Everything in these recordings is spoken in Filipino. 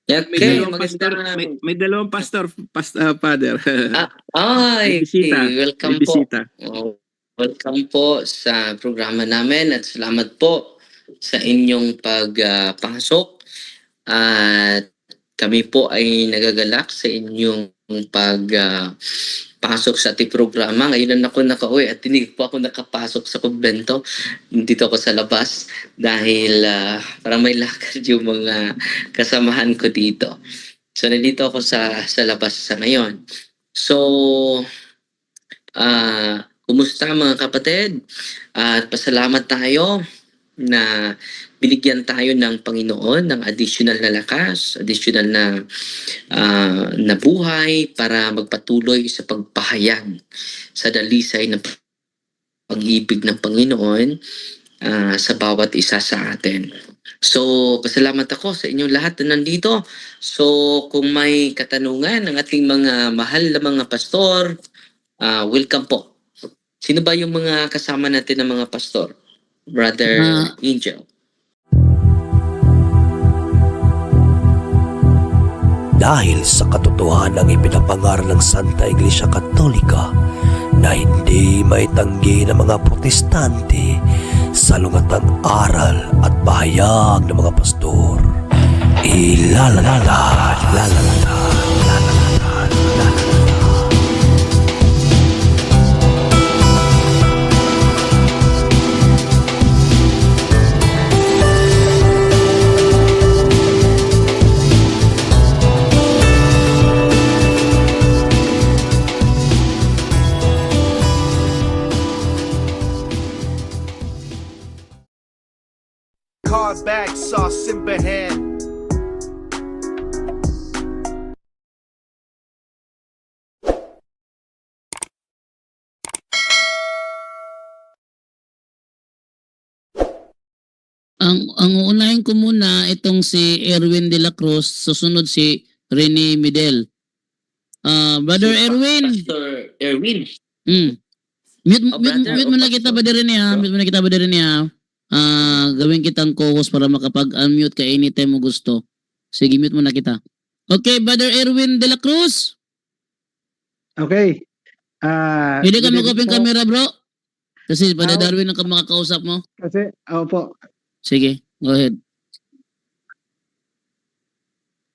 May Okay, dalawang pastor, magandang... may dalawang Father. Ay, May welcome po. bisita. Welcome po sa programa namin at salamat po sa inyong pagpasok. At kami po ay nagagalak sa inyong pagpasok sa ating programa. Ngayon lang ako nakauwi at hindi po ako nakapasok sa kumbento. Dito ako sa labas dahil parang may lakad yung mga kasamahan ko dito. So, nandito ako sa labas sa ngayon. So, kumusta mga kapatid? At pasalamat tayo na binigyan tayo ng Panginoon ng additional na lakas, additional na buhay para magpatuloy sa pagpahayag sa dalisay ng pag-ibig ng Panginoon sa bawat isa sa atin. So, pasalamat ako sa inyong lahat na nandito. So, kung may katanungan ng ating mga mahal na mga pastor, welcome po. Sino ba yung mga kasama natin ng mga pastor? Brother Angel. Dahil sa katotohanan ng ipinapangaral ng Santa Iglesia Katolika na hindi maitanggi ng mga protestante sa lungatang aral at pahayag ng mga pastor, ilalatag. Car back, sauce in hand. Ang uunahin ko muna itong si Erwin de la Cruz, susunod si Rene Midel. Brother Erwin. Pastor Erwin. Mute mo na kita ba din ha? Mute mo na kita ba din ha? Gawin kitang co-host para makapag-unmute ka anytime mo gusto. Sige, mute mo na kita. Okay, Brother Erwin de la Cruz. Okay. Pwede ka mag-open camera, bro? Kasi Brother Darwin ang makakausap mo. Kasi, po. Sige, go ahead.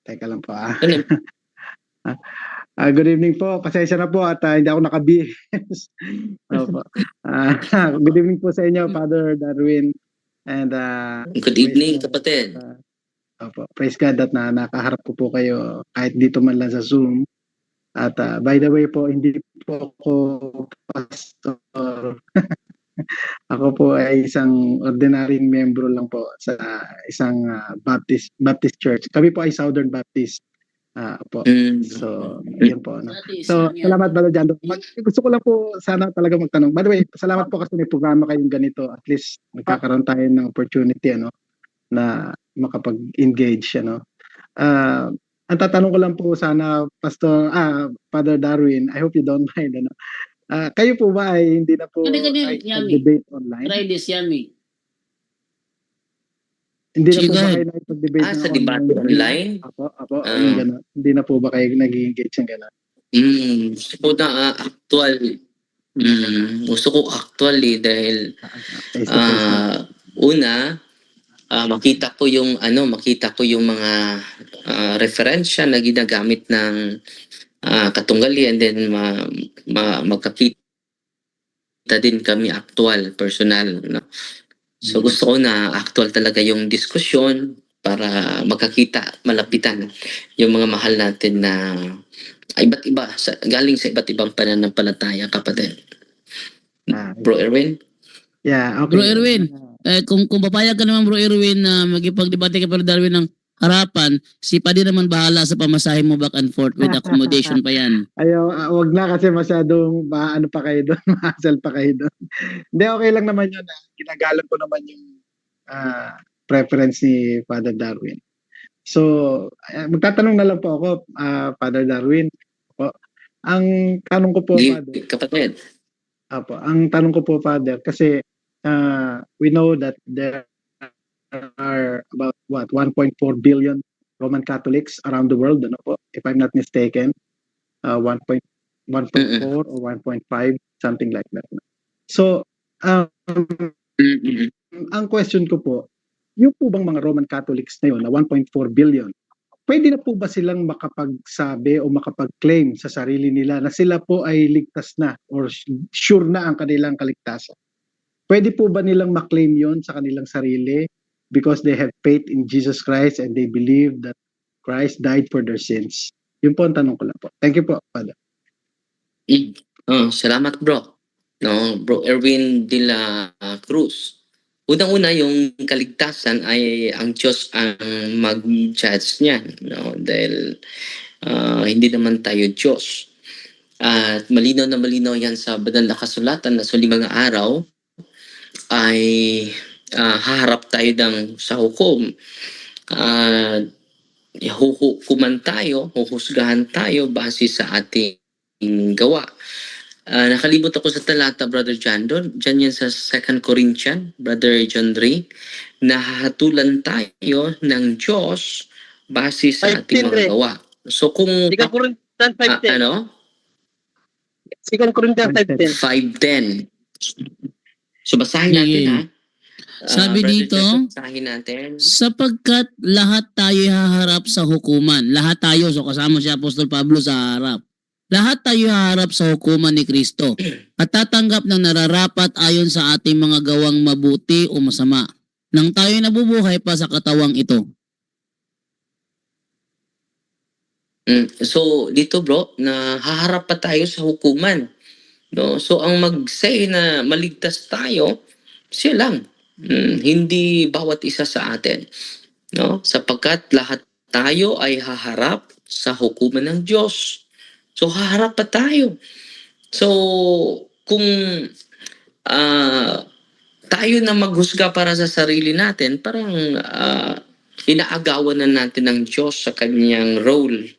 Teka lang po good evening po. Pasensya na po at hindi ako nakabihis. Good evening po sa inyo, Father Darwin. And good evening, kapatid. Praise God that nakaharap ko po kayo kahit dito man lang sa Zoom. At by the way po, hindi po ako pastor. Ako po ay isang ordinary membro lang po sa isang Baptist Church. Kami po ay Southern Baptist. So, yun po. No? So, salamat Brother Jando. Gusto ko lang po sana talaga magtanong. By the way, salamat po kasi may programa kayong ganito. At least magkakaroon tayo ng opportunity na makapag-engage. Ang tatanong ko lang po sana, Father Darwin, I hope you don't mind. Kayo po ba ay hindi na po debate online? Try this, Yummy. Hindi na po ba kayo nakipag-debate sa debate online? Apo, hindi na po ba kayo nag-engage ng gano'n? Gusto ko na gusto ko actually dahil makita ko yung mga referensya na ginagamit ng Katungali, and then magkakita din kami actual, personal. No? So gusto ko na actual talaga yung diskusyon para magkakita, malapitan yung mga mahal natin na iba't iba, galing sa iba't ibang pananampalataya, kapatid. Bro Erwin? Yeah, okay. Bro Erwin, kung papayag ka naman Bro Erwin na magipagdebate ka para Darwin ng harapan, si Paddy naman bahala sa pamasahe mo back and forth with accommodation pa yan. Wag na kasi masyadong ano pa kayo doon, mahasal pa kayo doon. Hindi, okay lang naman yun. Ginagalang ko naman yung preference ni Father Darwin. So, magtatanong na lang po ako, Father Darwin. Ang tanong ko po, Father. Kapatid. Ang tanong ko po, Father, kasi we know that there are about 1.4 billion Roman Catholics around the world, ano po, if I'm not mistaken, 1.4 or 1.5, something like that. So, Mm-mm. ang question ko po, yung po bang mga Roman Catholics na yun, na 1.4 billion, pwede na po ba silang makapagsabi o makapag-claim sa sarili nila na sila po ay ligtas na or sure na ang kanilang kaligtasan? Pwede po ba nilang maklaim yon sa kanilang sarili because they have faith in Jesus Christ and they believe that Christ died for their sins? Yun po ang tanong ko lang po. Thank you po, Father. Salamat bro. No, Bro Erwin de la Cruz. Unang-una, yung kaligtasan ay ang Diyos ang mag-judge niyan. No? Dahil hindi naman tayo Diyos. At malinaw na malinaw yan sa banal na kasulatan na sa 5 araw ay haharap tayo sa hukom. Huhukuman tayo, huhusgahan tayo base sa ating gawa. Nakalimot ako sa talata, Brother John. Diyan yan sa 2 Corinthians, Brother John Ray, nahahatulan tayo ng Diyos base sa ating mga gawa. So kung... 2 Corinthians 5:10. Ano? 2 Corinthians 5:10. 5:10. So basahin natin ha. Sabi Brother dito, John, basahin natin. sapagkat lahat tayo haharap sa hukuman. Lahat tayo, so kasama si Apostol Pablo sa harap. Lahat tayo haharap sa hukuman ni Kristo at tatanggap ng nararapat ayon sa ating mga gawang mabuti o masama nang tayo nabubuhay pa sa katawang ito. So dito bro, na haharap pa tayo sa hukuman. No? So ang mag-say na maligtas tayo, siya lang. Hindi bawat isa sa atin. No? Sapagkat lahat tayo ay haharap sa hukuman ng Diyos. So haharap pa tayo. So kung tayo na maghusga para sa sarili natin, parang inaagawan na natin ng Diyos sa kanyang role.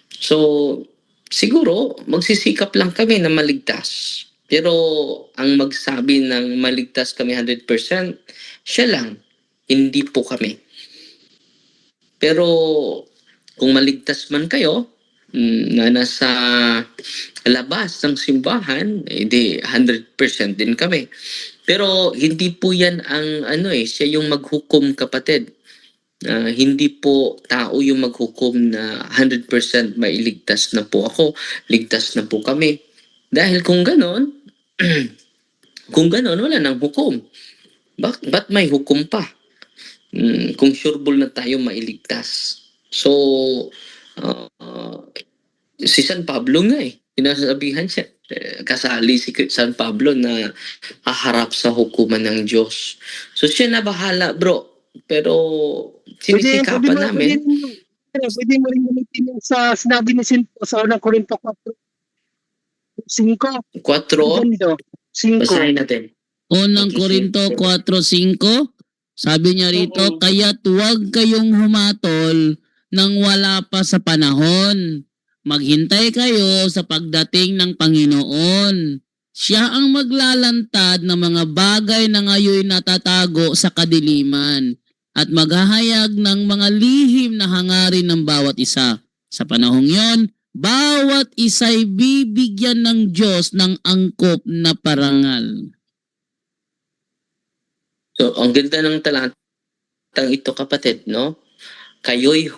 So siguro magsisikap lang kami na maligtas. Pero ang magsabi ng maligtas kami 100%, siya lang, hindi po kami. Pero kung maligtas man kayo, na nasa labas ng simbahan, di 100% din kami. Pero hindi po yan ang siya yung maghukom, kapatid. Hindi po tao yung maghukom na 100% mailigtas na po ako, ligtas na po kami. Dahil kung ganon, wala nang hukom. Ba't may hukom pa? Kung sureball na tayo mailigtas. So, si San Pablo nga pinasabihan siya. Kasali si San Pablo na haharap sa hukuman ng Diyos. So siya na bahala, bro. Pero sinisikapan namin. Pwede mo rin gamitin yung sa sinabi ni Sinto sa 1 Corinto 4:5. 4. Basahin natin. Unang Korinto 4:5, sabi niya rito, kaya't huwag kayong humatol nang wala pa sa panahon. Maghintay kayo sa pagdating ng Panginoon. Siya ang maglalantad ng mga bagay na ngayon natatago sa kadiliman at maghahayag ng mga lihim na hangarin ng bawat isa. Sa panahong yon, bawat isa'y bibigyan ng Diyos ng angkop na parangal. So, ang ganda ng talatang ito, kapatid, no? Kaya't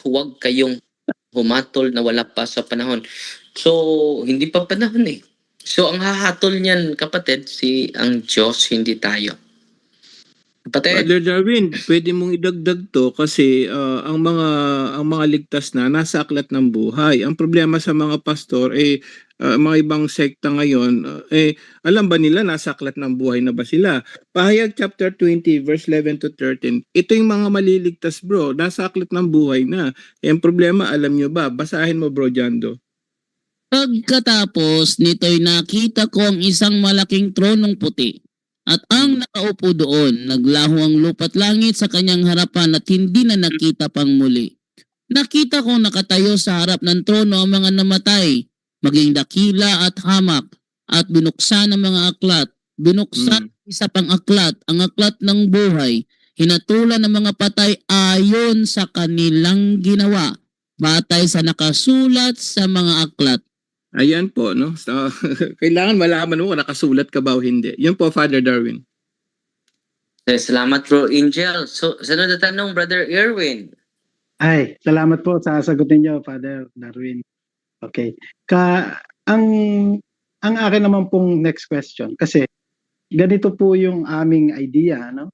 huwag kayong humatol na wala pa sa panahon. So, hindi pa panahon eh. So, ang hahatol niyan, kapatid, ang Diyos, hindi tayo. Kapatid. Brother Darwin, pwede mong idagdag to kasi ang mga ligtas na nasa aklat ng buhay. Ang problema sa mga pastor mga ibang sekta ngayon, alam ba nila nasa aklat ng buhay na ba sila? Pahayag chapter 20 verse 11 to 13. Ito yung mga maliligtas, bro. Nasa aklat ng buhay na. Ang problema, alam nyo ba? Basahin mo, bro Jando. Pagkatapos nito'y nakita ko ang isang malaking tronong puti. At ang nakaupo doon, naglaho ang lupa't langit sa kanyang harapan at hindi na nakita pang muli. Nakita kong nakatayo sa harap ng trono ang mga namatay, maging dakila at hamak, at binuksan ang mga aklat. Binuksan isa pang aklat, ang aklat ng buhay. hinatulan ng mga patay ayon sa kanilang ginawa, batay sa nakasulat sa mga aklat. Ayan po, no? So, kailangan malaman mo kung nakasulat ka ba o hindi. Yun po, Father Darwin. Salamat bro Angel. So, sunod na tanong, Brother Erwin. Ay, salamat po sa sagutin niyo, Father Darwin. Okay. Ang akin naman pong next question, kasi ganito po yung aming idea, no?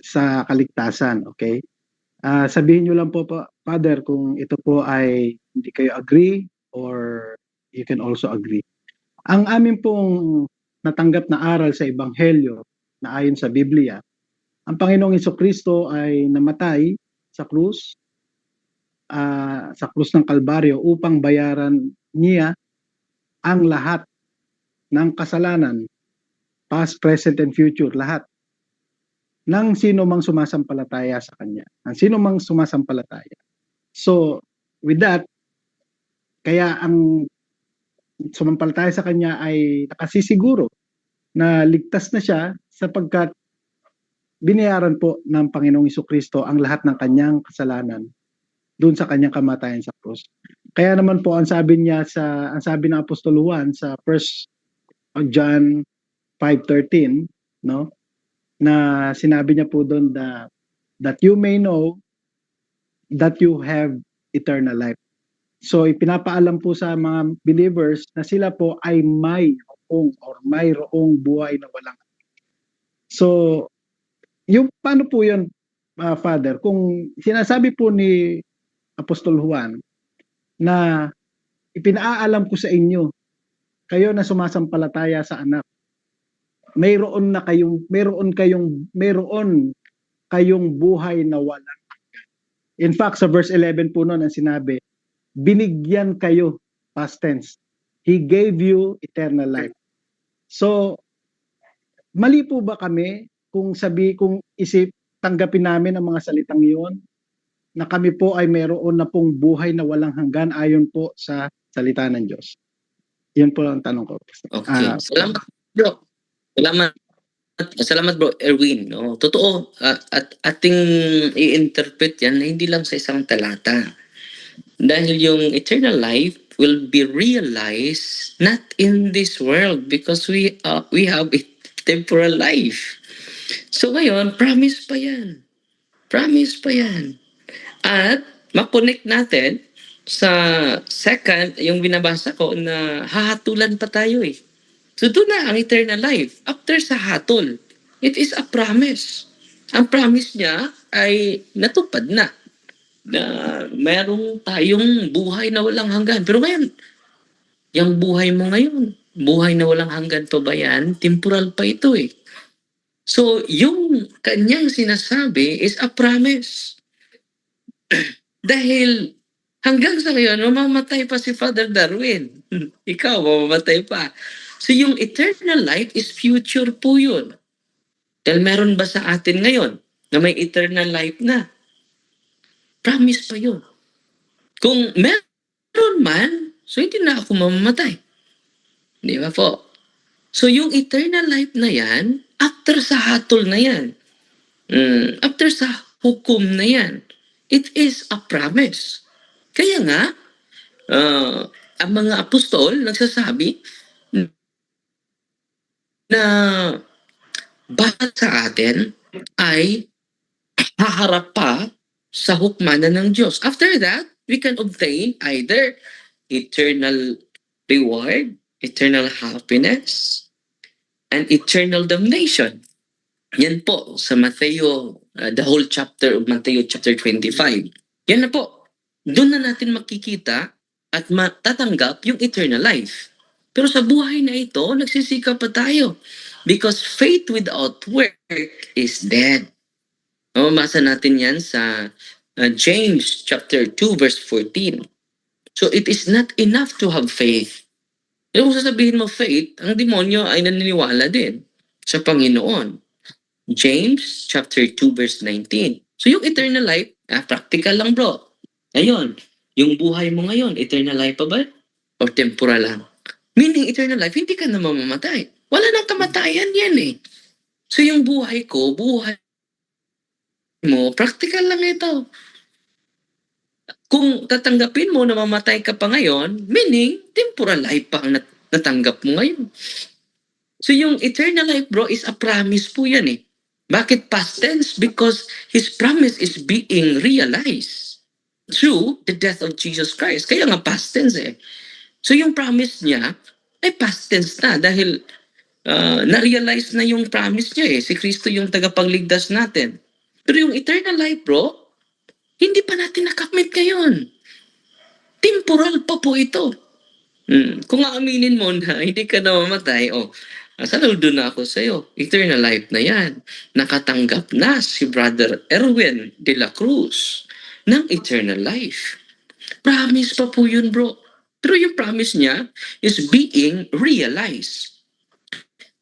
Sa kaligtasan, okay? Sabihin niyo lang po, Father, kung ito po ay hindi kayo agree or you can also agree. Ang amin pong natanggap na aral sa Ebanghelyo na ayon sa Biblia, ang Panginoong Hesukristo ay namatay sa krus ng Kalbaryo upang bayaran niya ang lahat ng kasalanan, past, present, and future, lahat ng sino mang sumasampalataya sa Kanya. Ang sino mang sumasampalataya. So, with that, kaya ang sumampalataya sa Kanya ay nakasisiguro na ligtas na siya sapagkat binayaran po ng Panginoong Hesukristo ang lahat ng kanyang kasalanan doon sa kanyang kamatayan sa krus. Kaya naman po ang sabi ng Apostol Juan sa 1 John 5:13, no? Na sinabi niya po doon that you may know that you have eternal life. So ipinapaalam po sa mga believers na sila po ay mayroong buhay na walang. So yung paano po yun, Father? Kung sinasabi po ni Apostol Juan na ipinaalam ko sa inyo, kayo na sumasampalataya sa anak, mayroon kayong buhay na walang. In fact, sa verse 11 po noon ang sinabi, binigyan kayo, past tense. He gave you eternal life. So, mali po ba kami kung tanggapin namin ang mga salitang iyon na kami po ay mayroon na pong buhay na walang hanggan ayon po sa salita ng Diyos? Yan po ang tanong ko. Okay. Salamat bro. Salamat bro Erwin. No? Totoo, at ating i-interpret yan na hindi lang sa isang talata. Dahil yung eternal life will be realized not in this world because we have a temporal life. So ngayon, promise pa yan. Promise pa yan. At makonect natin sa second, yung binabasa ko na hahatulan pa tayo eh. So doon na ang eternal life. After sa hatol, it is a promise. Ang promise niya ay natupad na mayroong tayong buhay na walang hanggan. Pero ngayon, yung buhay mo ngayon, buhay na walang hanggan pa ba yan? Temporal pa ito eh. So, yung kanyang sinasabi is a promise. Dahil hanggang sa ngayon, mamamatay pa si Father Darwin. Ikaw, mamamatay pa. So, yung eternal life is future po yun. Dahil meron ba sa atin ngayon na may eternal life na? Promise pa yun. Kung meron man, so hindi na ako mamamatay. Di ba po? So, yung eternal life na yan, after sa hatol na yan, after sa hukom na yan, it is a promise. Kaya nga, ang mga apostol nagsasabi na bawat sa atin ay haharap pa sa hukmanan ng Diyos. After that, we can obtain either eternal reward, eternal happiness, and eternal damnation. Yan po sa Mateo, the whole chapter of Mateo chapter 25. Yan na po. Doon na natin makikita at matatanggap yung eternal life. Pero sa buhay na ito, nagsisikap pa tayo. Because faith without work is dead. Mamasa natin yan sa James chapter 2 verse 14. So it is not enough to have faith. Kung sasabihin mo faith, ang demonyo ay naniniwala din sa Panginoon. James chapter 2 verse 19. So yung eternal life, practical lang bro. Ngayon, yung buhay mo ngayon, eternal life pa ba? O temporal lang? Meaning eternal life, hindi ka na mamamatay. Wala nang kamatayan yan eh. So yung buhay ko, buhay mo, practical lang ito. Kung tatanggapin mo na mamatay ka pa ngayon, meaning, temporal life pa ang natanggap mo ngayon. So yung eternal life, bro, is a promise po yan eh. Bakit past tense? Because His promise is being realized through the death of Jesus Christ. Kaya nga past tense eh. So yung promise niya ay past tense na dahil na-realize na yung promise niya eh. Si Kristo yung tagapagligtas natin. Pero yung eternal life, bro, hindi pa natin nakamit ngayon. Temporal pa po ito. Kung aaminin mo na hindi ka na mamatay, saludo na ako sa'yo. Eternal life na yan. Nakatanggap na si Brother Erwin de la Cruz ng eternal life. Promise pa po yun, bro. Pero yung promise niya is being realized.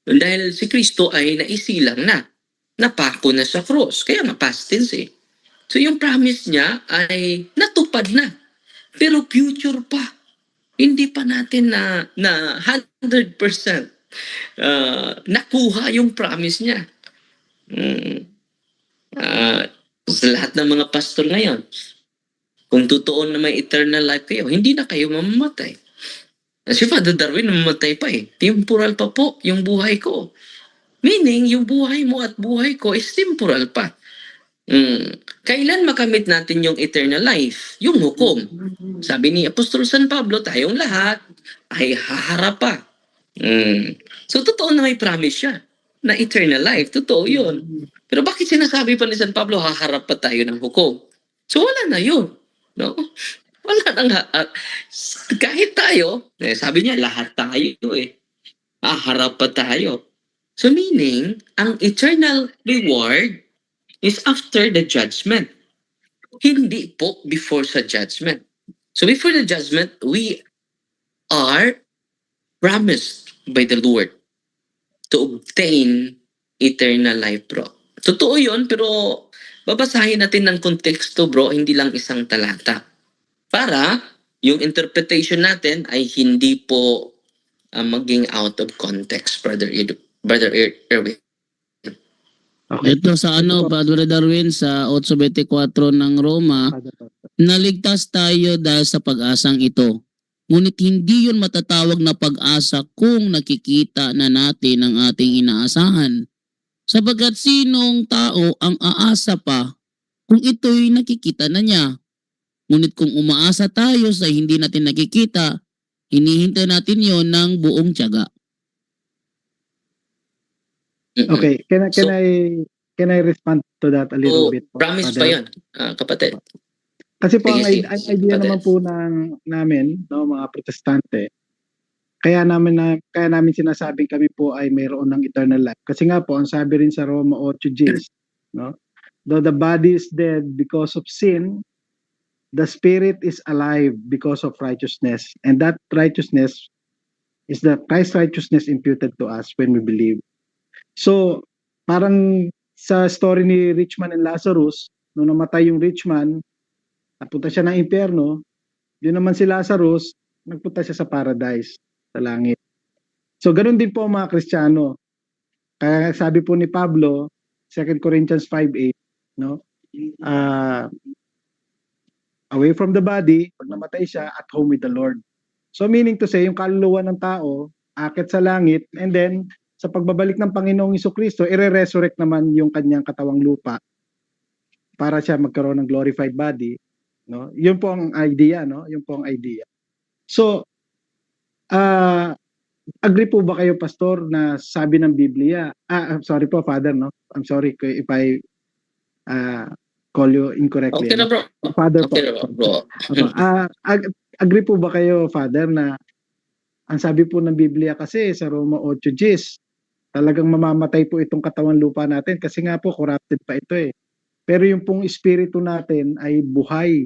Dahil si Kristo ay naisilang na. Napako na sa cross. Kaya nga past tense eh. So yung promise niya ay natupad na. Pero future pa. Hindi pa natin na 100% nakuha yung promise niya. Sa lahat ng mga pastor ngayon, kung totoo na may eternal life kayo, hindi na kayo mamamatay. Si Father Darwin mamamatay pa eh. Temporal pa po yung buhay ko. Meaning, yung buhay mo at buhay ko is temporal pa. Kailan makamit natin yung eternal life? Yung hukom. Sabi ni Apostol San Pablo, tayong lahat ay haharap pa. So, totoo na may promise siya na eternal life. Totoo yun. Pero bakit sinasabi pa ni San Pablo, haharap pa tayo ng hukom? So, wala na yun. No? Wala nang kahit tayo, sabi niya, lahat tayo eh. Haharap pa tayo. So, meaning, ang eternal reward is after the judgment. Hindi po before sa judgment. So before the judgment, we are promised by the Lord to obtain eternal life, bro. Totoo yun, pero babasahin natin ng konteksto, bro, hindi lang isang talata. Para yung interpretation natin ay hindi po maging out of context, Brother Erwin. Okay. Ito sa Brother Darwin, sa 8:24 ng Roma, naligtas tayo dahil sa pag-asang ito. Ngunit hindi yun matatawag na pag-asa kung nakikita na natin ang ating inaasahan. Sapagkat sinong tao ang aasa pa kung ito'y nakikita na niya? Ngunit kung umaasa tayo sa hindi natin nakikita, hinihintay natin yon ng buong tiyaga. Okay, can I respond to that a little bit? Promise pa yun, kapatid. Kasi po ang Sige, idea naman po namin, no, mga protestante, kaya namin sinasabing kami po ay mayroon ng eternal life. Kasi nga po, ang sabi rin sa Roma 8:10, no, though the body is dead because of sin, the spirit is alive because of righteousness. And that righteousness is the Christ's righteousness imputed to us when we believe. So, parang sa story ni rich man and Lazarus, nung namatay yung rich man, napunta siya ng impyerno, yun naman si Lazarus, nagpunta siya sa paradise, sa langit. So, ganun din po ang mga Kristiyano. Kaya sabi po ni Pablo, 2 Corinthians 5:8, no? Away from the body, pag namatay siya, at home with the Lord. So, meaning to say, yung kaluluwa ng tao, akit sa langit, and then, sa pagbabalik ng Panginoong Jesucristo, ire-resurrect naman yung kanyang katawang lupa para siya magkaroon ng glorified body, no? Yun po ang idea, no? Yun po ang idea. So, agree po ba kayo, Pastor, na sabi ng Biblia, sorry po, Father, no? I'm sorry if I call you incorrectly. Okay na, bro. Father okay po. na, bro. Agree po ba kayo, Father, na ang sabi po ng Biblia kasi sa Roma 8:10, talagang mamamatay po itong katawan lupa natin kasi nga po corrupted pa ito eh. Pero yung pong espiritu natin ay buhay.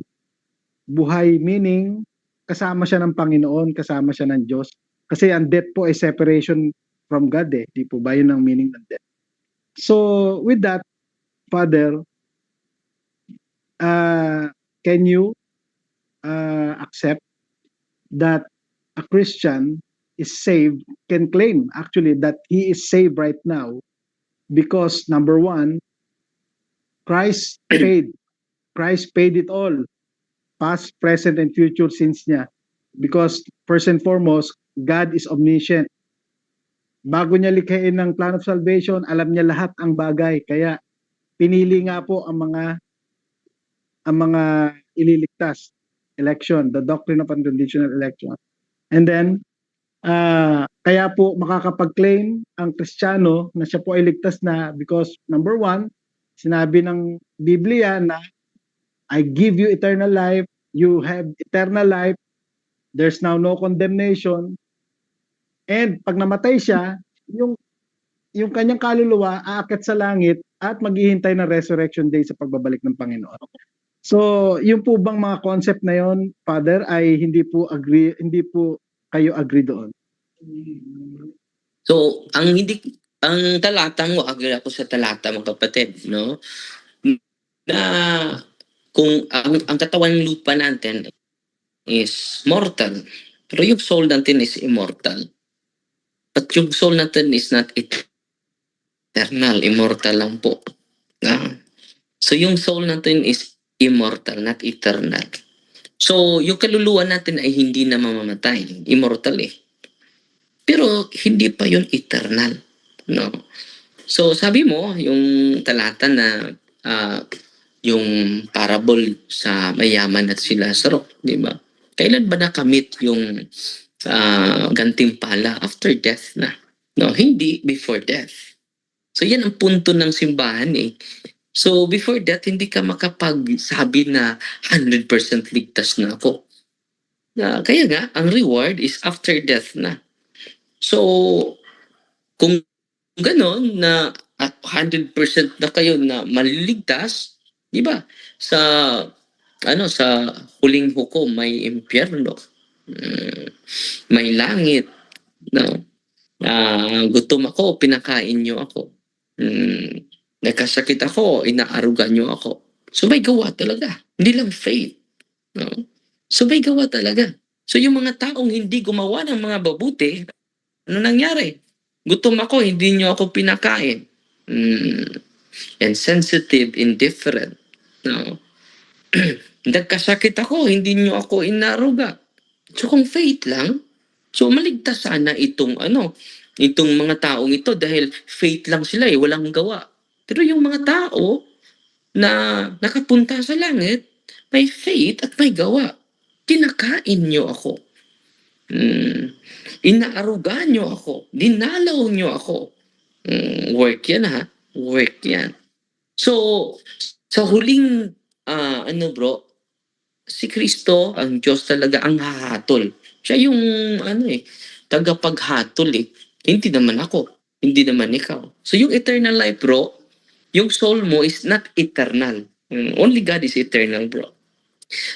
Buhay meaning kasama siya ng Panginoon, kasama siya ng Diyos. Kasi ang death po ay separation from God eh. Di po ba yun ang meaning ng death? So with that, Father, can you accept that a Christian is saved, can claim actually that he is saved right now because number one, Christ paid. Christ paid it all. Past, present, and future sins niya. Because first and foremost, God is omniscient. Bago niya likhain ng plan of salvation, alam niya lahat ang bagay. Kaya pinili nga po ang mga ililigtas. Election, the doctrine of unconditional election. And then, kaya po makakapag-claim ang Kristiyano na siya po ay ligtas na because number one, sinabi ng Biblia na I give you eternal life, you have eternal life, there's now no condemnation, and pag namatay siya, yung kanyang kaluluwa aakyat sa langit at maghihintay ng resurrection day sa pagbabalik ng Panginoon. So, yung po bang mga concept na yon, Father, ay hindi po kayo agree doon? So, ang talata mo, agree ako sa talata, mga kapatid, no? Na kung ang katawan ng lupa natin is mortal, pero yung soul natin is immortal. But yung soul natin is not eternal, immortal lang po. So yung soul natin is immortal, not eternal. So yung kaluluwa natin ay hindi na mamamatay, immortal eh. Pero hindi pa yun eternal, no? So sabi mo, yung talata na yung parable sa mayaman at si Lazaro, di ba? Kailan ba nakamit yung gantimpala? After death na. No, hindi before death. So yan ang punto ng simbahan eh. So before death, hindi ka makapagsabi na 100% ligtas na ako. Kaya nga, ang reward is after death na. So, kung gano'n na 100% na kayo na maliligtas, di ba? Sa huling hukom may impyerno, may langit, no? Gutom ako, pinakain niyo ako. Nagkasakit ako, inaarugan niyo ako. So may gawa talaga. Hindi lang faith, no? So may gawa talaga. So yung mga taong hindi gumawa ng mga babuti, ano nangyari? Gutom ako, hindi niyo ako pinakain. Insensitive, indifferent. No? Nagkasakit ako, hindi niyo ako inaruga. So kung faith lang, so maligtas sana itong mga taong ito dahil faith lang sila eh, walang gawa. Pero yung mga tao na nakapunta sa langit, may faith at may gawa. Kinakain niyo ako. Inaarugan niyo ako. Dinalaw niyo ako. Work yan ha. Work yan. So, sa huling, si Kristo, ang Diyos talaga ang hahatol. Siya yung, tagapaghatol eh. Hindi naman ako. Hindi naman ikaw. So, yung eternal life, bro, yung soul mo is not eternal. Only God is eternal, bro.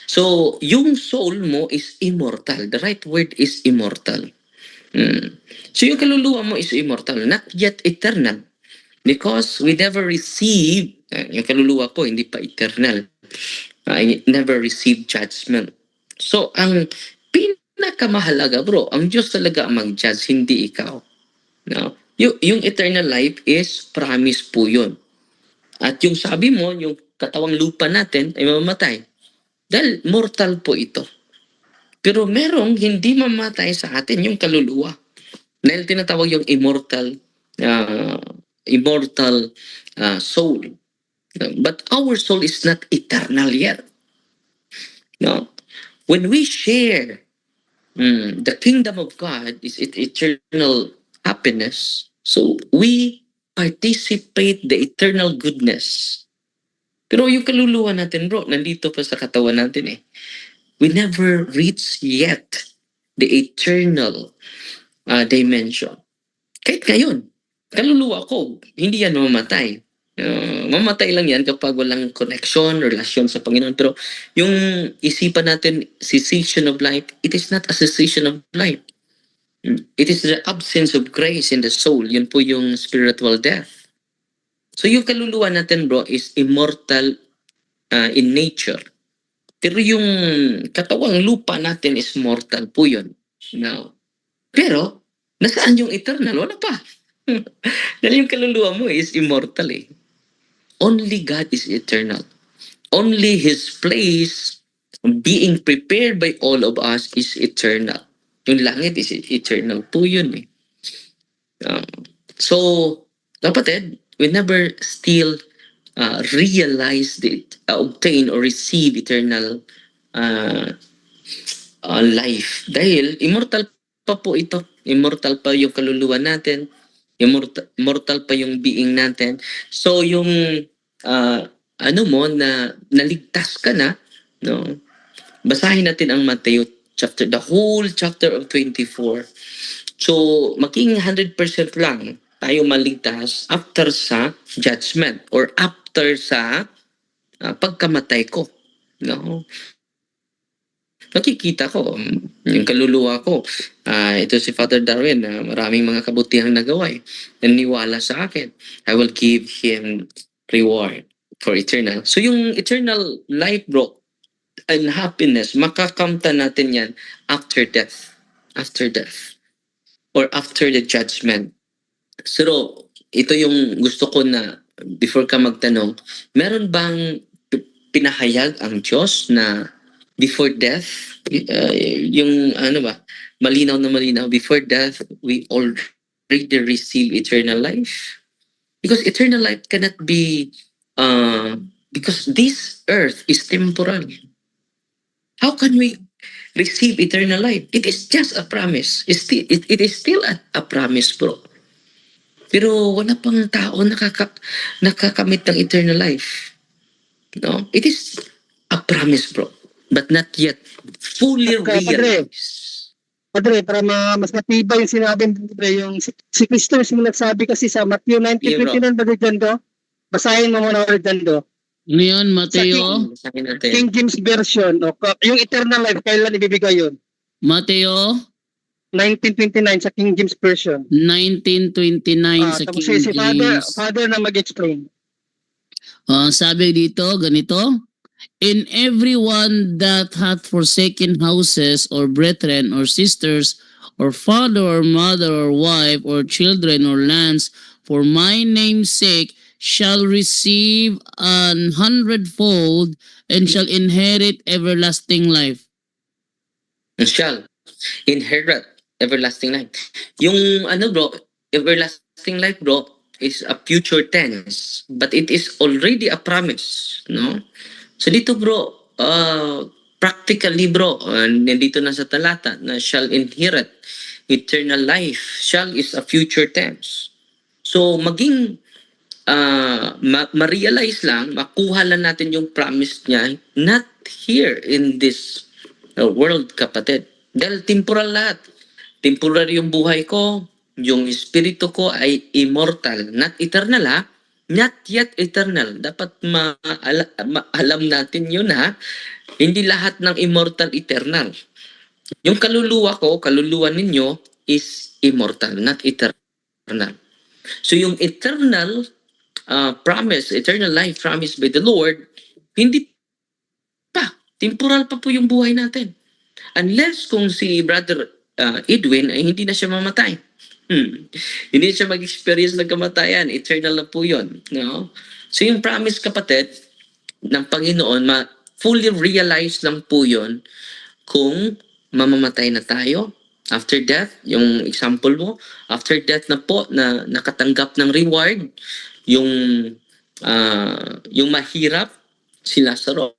So, yung soul mo is immortal. The right word is immortal. So, yung kaluluwa mo is immortal, not yet eternal. Because we never receive, yung kaluluwa ko, hindi pa eternal. I never receive judgment. So, ang pinakamahalaga, bro, ang Diyos talaga ang mag-judge, hindi ikaw. No? Yung eternal life is promise po yun. At yung sabi mo, yung katawang lupa natin ay mamamatay. Dahil mortal po ito. Pero merong hindi mamatay sa atin yung kaluluwa. Dahil tinatawag yung immortal soul. But our soul is not eternal yet. No? When we share the kingdom of God is eternal happiness, so we participate the eternal goodness. Pero yung kaluluwa natin, bro, nandito pa sa katawan natin eh. We never reach yet the eternal dimension. Kahit ngayon, kaluluwa ko, hindi yan mamamatay. Mamatay lang yan kapag walang connection, relasyon sa Panginoon. Pero yung isipan natin, cessation of life, it is not a cessation of life. It is the absence of grace in the soul. Yun po yung spiritual death. So yung kaluluwa natin, bro, is immortal in nature. Pero yung katawang lupa natin is mortal po yun. No. Pero, nasaan yung eternal? Wala pa. Dahil yung kaluluwa mo is immortal eh. Only God is eternal. Only His place being prepared by all of us is eternal. Yung langit is eternal po yun eh. Um, so, kapatid, we never still realize it, obtain or receive eternal uh, life. Dahil immortal pa po ito. Immortal pa yung kaluluwa natin. Immortal pa yung being natin. So yung ano mo na naligtas ka na, no? Basahin natin ang Matthew chapter, the whole chapter of 24. So maging 100% lang tayo maligtas after sa judgment or after sa pagkamatay ko. No? Nakikita ko yung kaluluwa ko. Ito si Father Darwin na maraming mga kabutihang nagawa eh. Naniwala sa akin. I will give him reward for eternal. So yung eternal life bro and happiness, makakamta natin yan after death. After death. Or after the judgment. So ito yung gusto ko na before ka magtanong, meron bang pinahayag ang Diyos na before death, yung ano ba, malinaw na malinaw, before death, we already receive eternal life. Because eternal life cannot be, because this earth is temporal. How can we receive eternal life? It is just a promise. It is still a promise, bro. Pero wala pang tao nakakamit ng eternal life. No? It is a promise, bro. But not yet fully realized. Padre, para mas matibay yung sinabi mo, Padre, yung si Kristo yung nagsabi kasi sa Matthew 19:29, Padre Jando. Basahin mo muna, Padre Jando. Ano yun, Mateo? King James Version, yung eternal life, kailan ibibigay yun? Mateo 19:29 sa King James Version. 19:29 sa Tapos King si James. Father na mag-explain. Sabi dito, ganito. In everyone that hath forsaken houses or brethren or sisters or father or mother or wife or children or lands for my name's sake shall receive 100-fold and shall inherit everlasting life. Shall inherit everlasting life. Yung ano bro, everlasting life bro is a future tense, but it is already a promise, no? So dito bro, practically bro, nandito na sa talata na shall inherit eternal life. Shall is a future tense. So maging ma-realize lang, makuha lang natin yung promise niya, not here in this world, kapatid. Dahil temporal lahat. Temporary yung buhay ko, yung espiritu ko ay immortal, not eternal ha. Not yet eternal. Dapat alam natin yun ha. Hindi lahat ng immortal eternal. Yung kaluluwa ko, kaluluwa ninyo is immortal, not eternal. So yung eternal promise, eternal life promised by the Lord, hindi pa. Temporal pa po yung buhay natin. Unless kung si Brother Edwin ay hindi na siya mamatay. Hindi siya mag-experience ng kamatayan. Eternal na po yun. No? So yung promise, kapatid, ng Panginoon, fully realize lang po yun kung mamamatay na tayo. After death, yung example mo, after death na po, na nakatanggap ng reward, yung mahirap, si Lazaro.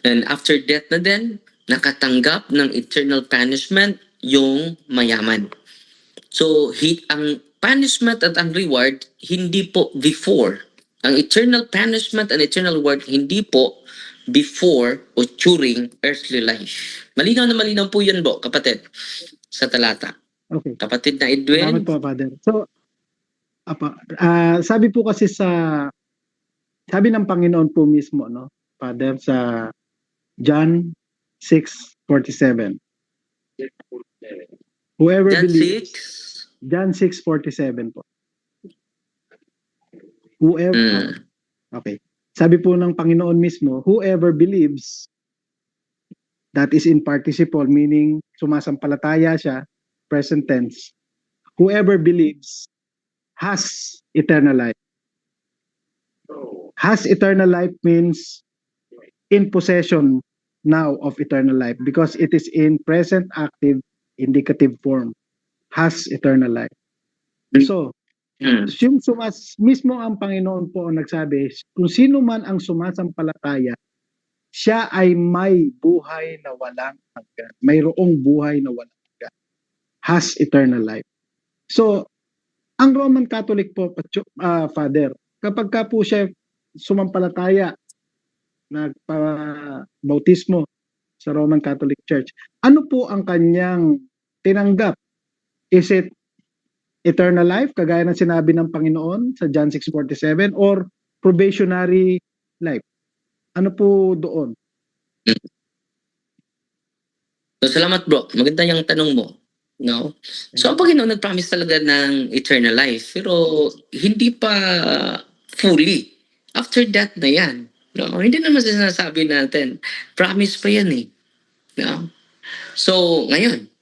And after death na din, nakatanggap ng eternal punishment, yung mayaman. So, ang punishment at ang reward, hindi po before. Ang eternal punishment and eternal reward, hindi po before o during earthly life. Malinaw na malinaw po yun po, kapatid, sa talata. Okay. Kapatid na Edwin. Salamat po, Father. So, sabi po kasi sabi ng Panginoon po mismo, no, Father, sa John 6:47. Whoever John believes, 6. John 6:47 po. Whoever, okay. Sabi po ng Panginoon mismo, whoever believes, that is in participle, meaning sumasampalataya siya, present tense. Whoever believes has eternal life. Has eternal life means in possession now of eternal life because it is in present active indicative form. Has eternal life. So, yung mismo ang Panginoon po ang nagsabi, kung sino man ang sumasampalataya, siya ay may buhay na walang hanggan. Mayroong buhay na walang hanggan. Has eternal life. So, ang Roman Catholic po, Father, kapag ka po siya sumampalataya, nagpa-bautismo sa Roman Catholic Church, ano po ang kanyang tinanggap? Is it eternal life, kagaya ng sinabi ng Panginoon sa John 6:47, or probationary life? Ano po doon? So, salamat bro. Maganda yung tanong mo. No? So, ang Panginoon nag-promise talaga ng eternal life. Pero, hindi pa fully. After that na yan. No? Hindi naman sinasabi natin. Promise pa yan eh. No? So, ngayon,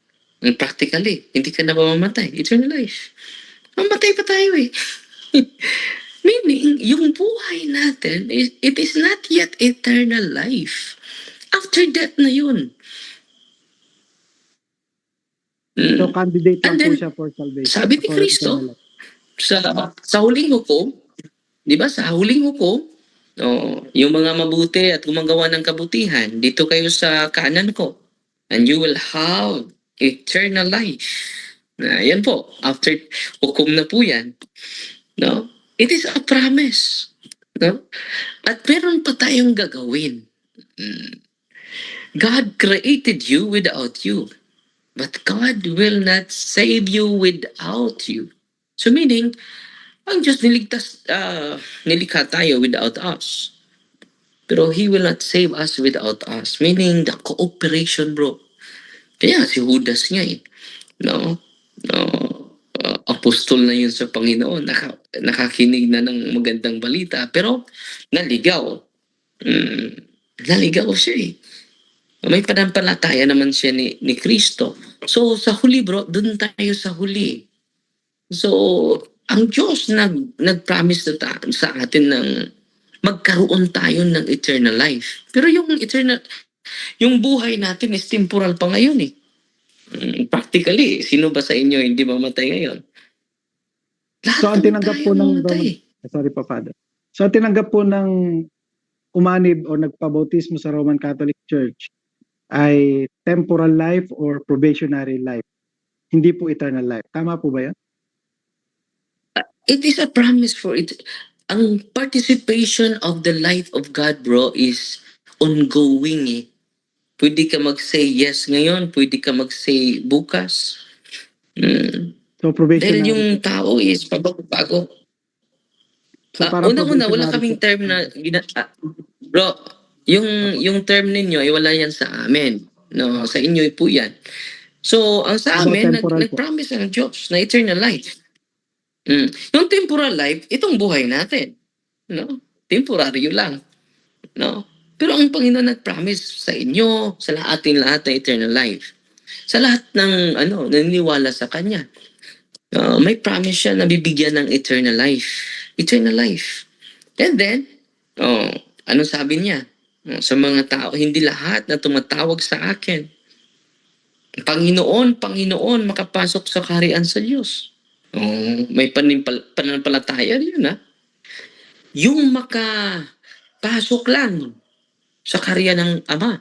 practically, hindi ka na ba mamatay? Eternal life. Mamatay pa tayo eh. Meaning, yung buhay natin, it is not yet eternal life. After that na yun. So, candidate lang then, po siya for salvation. Sabi ni Kristo, sa huling hukom, di ba, sa huling hukom, yung mga mabuti at gumagawa ng kabutihan, dito kayo sa kanan ko, and you will have eternal life. Yan po, after hukom na po yan, no? It is a promise. No? At meron pa tayong gagawin. God created you without you. But God will not save you without you. So meaning, ang Diyos nilikha tayo without us. Pero He will not save us without us. Meaning, the cooperation, bro. Kaya si Judas nga eh. No? Apostol na yun sa Panginoon. Nakakinig na ng magandang balita. Pero, naligaw. Naligaw siya eh. May panampalataya naman siya ni Kristo. So, sa huli bro, dun tayo sa huli. So, ang Diyos nag-promise na sa atin ng magkaroon tayo ng eternal life. Pero yung buhay natin is temporal pa ngayon eh. Practically, sino ba sa inyo hindi mamatay ngayon? Lahat so, ang tinanggap po ng mamatay. Father. So, ang tinanggap po ng umanib o nagpabautismo sa Roman Catholic Church ay temporal life or probationary life. Hindi po eternal life. Tama po ba yan? It is a promise for it. Ang participation of the life of God, bro, is ongoing eh. Pwede ka mag-say yes ngayon, pwede ka mag-say bukas. So, probationary. Dahil yung tao is pabago-bago. So, Unang-una, wala kaming term na... bro, yung term ninyo ay wala yan sa amin. No, sa inyo po yan. So, ang sa amin, nag-promise ang Diyos na eternal life. Yung temporal life, itong buhay natin. No? Temporaryo lang. No? Pero ang Panginoon nag-promise sa inyo, sa ating lahat na eternal life. Sa lahat ng naniniwala sa Kanya. May promise siya na bibigyan ng eternal life. Eternal life. And then, anong sabi niya? Sa mga tao, hindi lahat na tumatawag sa akin. Panginoon, Panginoon, makapasok sa kaharian sa Diyos. May pananampalataya yun, ha? Yung makapasok lang sa kaharian ng Ama.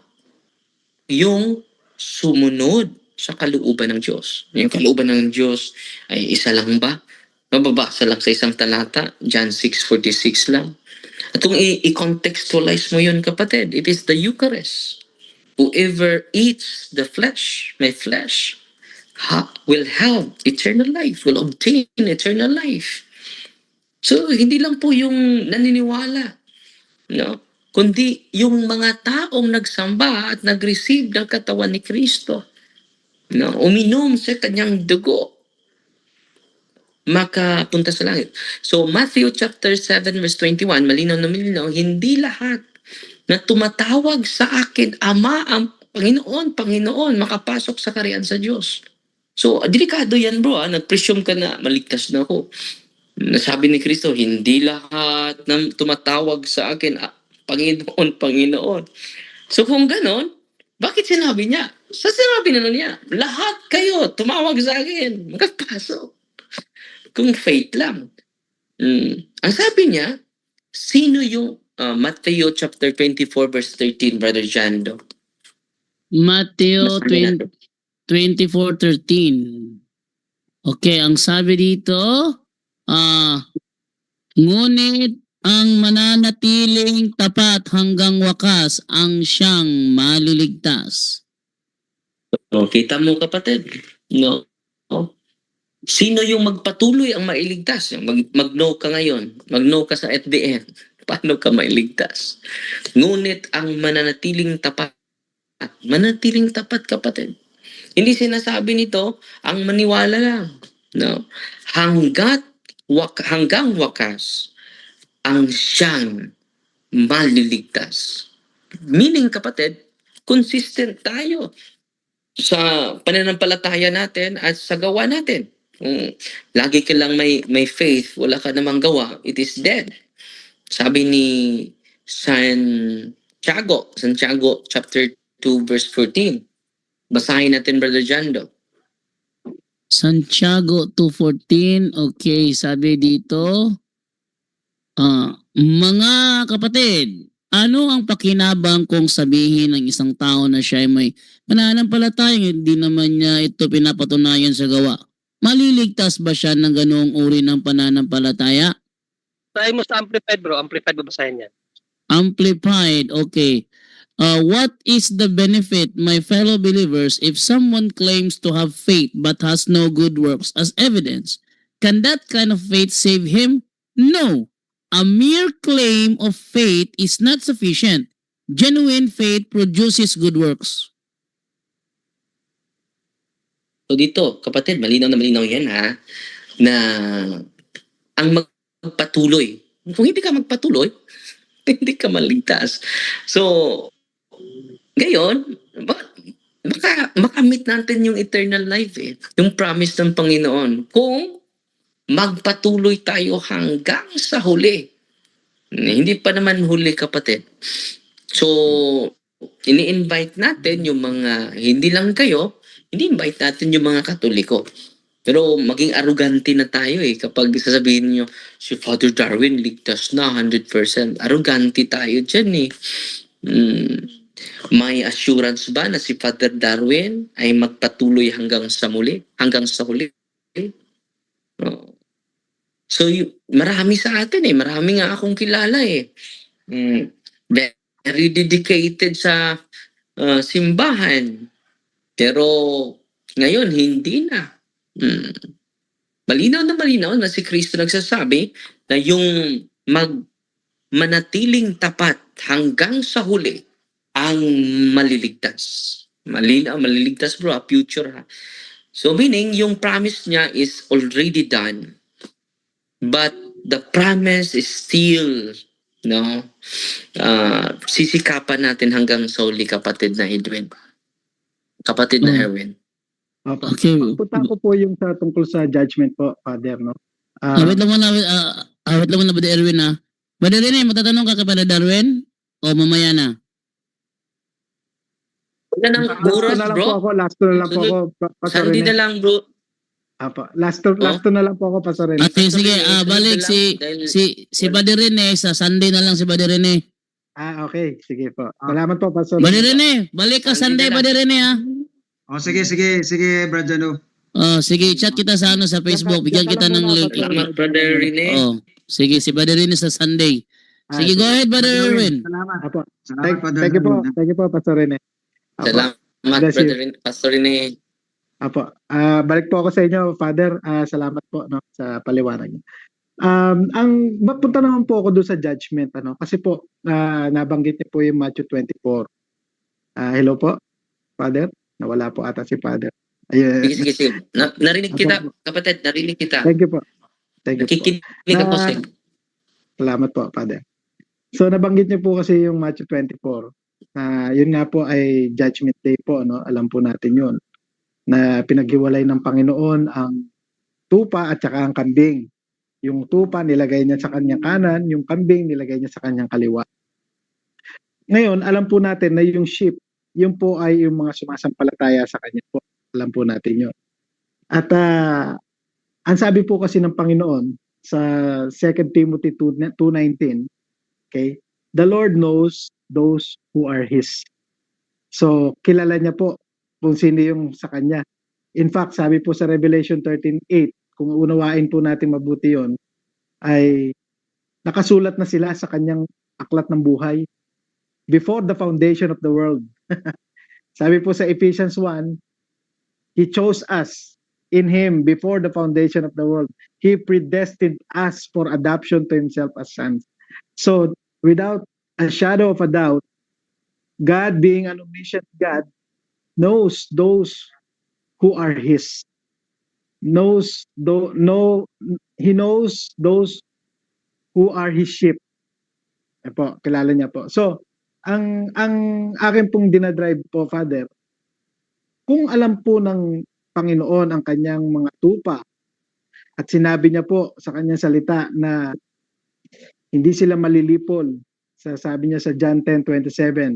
Yung sumunod sa kalooban ng Diyos. Yung kalooban ng Diyos ay isa lang ba? Mababasa lang sa isang talata, John 6:46 lang. At kung i-contextualize mo yun, kapatid, it is the Eucharist. Whoever eats the flesh, my flesh, will have eternal life, will obtain eternal life. So, hindi lang po yung naniniwala, no? Kundi yung mga taong nagsamba at nag-receive ng katawan ni Kristo, no? Uminom sa kanyang dugo, makapunta sa langit. So, Matthew chapter 7 verse 21, malinaw na malinaw, hindi lahat na tumatawag sa akin, Ama, ang Panginoon, Panginoon, makapasok sa kaharian sa Diyos. So, delikado yan bro, nag-presume ka na maligtas na ako. Nasabi ni Kristo, hindi lahat ng tumatawag sa akin, Panginoon, Panginoon. So kung ganon, bakit sinabi niya? Sa sinabi na niya, lahat kayo tumawag sa akin, magkapasok. Kung faith lang. Ang sabi niya, sino yung Matthew chapter 24 verse 13, Brother Jando? Matthew Basahin natin. 24:13. Okay, ang sabi dito, ngunit ang mananatiling tapat hanggang wakas ang siyang maliligtas. O, kita mo kapatid? No. O, sino yung magpatuloy ang mailigtas? Mag-no ka ngayon. Mag-no ka sa FDN. Paano ka mailigtas? Ngunit ang mananatiling tapat. Mananatiling tapat, kapatid. Hindi sinasabi nito ang maniwala lang. No. Hanggang wakas ang siyang maliligtas. Meaning, kapatid, consistent tayo sa pananampalataya natin at sa gawa natin. Lagi ka lang may faith, wala ka namang gawa, it is dead. Sabi ni Santiago chapter 2 verse 14. Basahin natin, Brother Jando. Santiago 2:14. Okay, sabi dito, mga kapatid, ano ang pakinabang kung sabihin ng isang tao na siya ay may pananampalataya, hindi naman niya ito pinapatunayan sa gawa? Maliligtas ba siya ng ganoong uri ng pananampalataya? Try mo sa Amplified, bro. Amplified babasahin yan. Amplified, okay. What is the benefit, my fellow believers, if someone claims to have faith but has no good works as evidence? Can that kind of faith save him? No. A mere claim of faith is not sufficient. Genuine faith produces good works. So dito, kapatid, malinaw na malinaw yan ha, na ang magpatuloy. Kung hindi ka magpatuloy, hindi ka maligtas. So, ngayon, makamit natin yung eternal life yung promise ng Panginoon. Kung magpatuloy tayo hanggang sa huli. Hindi pa naman huli, kapatid. So, ini-invite natin yung mga, hindi lang kayo, ini-invite natin yung mga Katoliko. Pero maging arrogante na tayo kapag sasabihin nyo, si Father Darwin ligtas na 100%. Arrogante tayo dyan May assurance ba na si Father Darwin ay magpatuloy hanggang sa huli? So, marami sa atin marami nga akong kilala very dedicated sa simbahan. Pero ngayon, hindi na. Malinaw na si Kristo nagsasabi na yung manatiling tapat hanggang sa huli ang maliligtas. Maliligtas, bro, future ha. So meaning, yung promise niya is already done. But the promise is still, sisikapan natin hanggang sa huli, kapatid na Edwin. Kapatid na Erwin. Okay. Punta ko po yung sa tungkol sa judgment po, Father, no? Wait lang muna, Brother Erwin ha. Brother Rene, matatanong ka kay Darwin? O mamaya na? Wala nang oras, bro. Last two na lang po ako. Sunday na lang, bro. Last two na lang po ako, Pastor Rene. Okay, sige. Balik si Brother Rene. Sa Sunday na lang si Brother Rene. Okay. Sige po. Salamat po, Pastor Brother Rene, balik ka Sunday, Brother Rene ha. Sige, Brad Jano. Sige, chat kita sa Facebook. Bigyan kita ng link. Salamat, Brother Rene. Sige, si Brother Rene sa Sunday. Sige, go ahead, Brother Erwin. Salamat. Thank you po, Pastor Rene. Salamat, Brother Rene. Pastor Rene. Balik po ako sa inyo, Father. Salamat po sa paliwanag niyo. Ang mapunta naman po ako doon sa judgment, kasi po nabanggit niyo po yung Matthew 24. Hello po, Father. Nawala po ata si Father. Sige. Narinig kita, kapatid. Narinig kita. Thank you po. Nakikinig ako sa inyo. Salamat po, Father. So, nabanggit niyo po kasi yung Matthew 24. Yun nga po ay Judgment Day po. Alam po natin yun. Na pinaghiwalay ng Panginoon ang tupa at saka ang kambing. Yung tupa nilagay niya sa kanyang kanan, yung kambing nilagay niya sa kanyang kaliwa. Ngayon, alam po natin na yung sheep, yun po ay yung mga sumasampalataya sa kanya po. Alam po natin yun. At ang sabi po kasi ng Panginoon sa 2 Timothy 2:19, okay? The Lord knows those who are His. So, kilala niya po kung sino yung sa kanya. In fact, sabi po sa Revelation 13:8, kung unawain po natin mabuti yon, ay nakasulat na sila sa kanyang aklat ng buhay before the foundation of the world. Sabi po sa Ephesians 1, He chose us in Him before the foundation of the world. He predestined us for adoption to Himself as sons. So, without a shadow of a doubt, God, being an omniscient God, knows those who are His. He knows those who are His sheep. Po, kilala niya po. So, ang akin pong dinadrive po, Father, kung alam po ng Panginoon ang kanyang mga tupa at sinabi niya po sa kanyang salita na hindi sila malilipol, sabi niya sa John 10:27,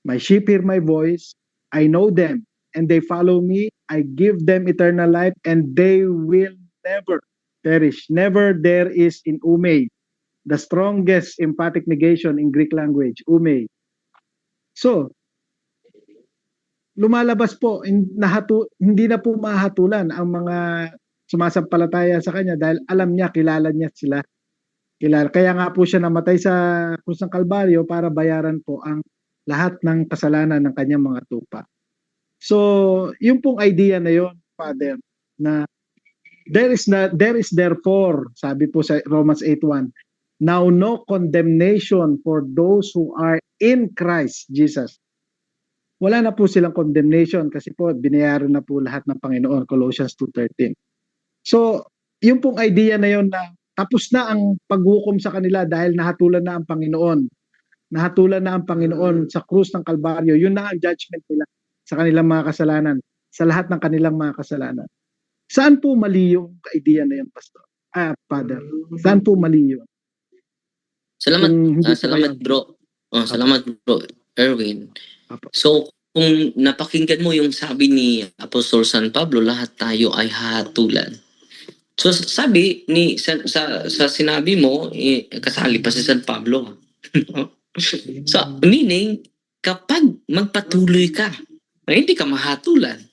My sheep hear my voice, I know them, and they follow me, I give them eternal life, and they will never perish. Never there is in ume, the strongest emphatic negation in Greek language, ume. So, lumalabas po, hindi na po mahatulan ang mga sumasampalataya sa kanya dahil alam niya, kilala niya sila. Kaya nga po siya namatay sa krus ng Kalbaryo para bayaran po ang lahat ng kasalanan ng kanyang mga tupa. So, yung pong idea na yon, Father, na there is therefore, sabi po sa Romans 8:1, now no condemnation for those who are in Christ Jesus. Wala na po silang condemnation kasi po binayaran na po lahat ng Panginoon, Colossians 2:13. So, yung pong idea na yon na tapos na ang paghukom sa kanila dahil nahatulan na ang Panginoon. Nahatulan na ang Panginoon sa krus ng Kalbaryo. Yun na ang judgment nila sa kanilang mga kasalanan, sa lahat ng kanilang mga kasalanan. Saan po mali yung idea na yun, Pastor? Father. Saan po mali yun? Salamat bro. Salamat bro, Erwin. So, kung napakinggan mo yung sabi ni Apostol San Pablo, lahat tayo ay hatulan. So, sabi ni sa sinabi mo, kasali pa si San Pablo. So, meaning, kapag magpatuloy ka, hindi ka mahatulan.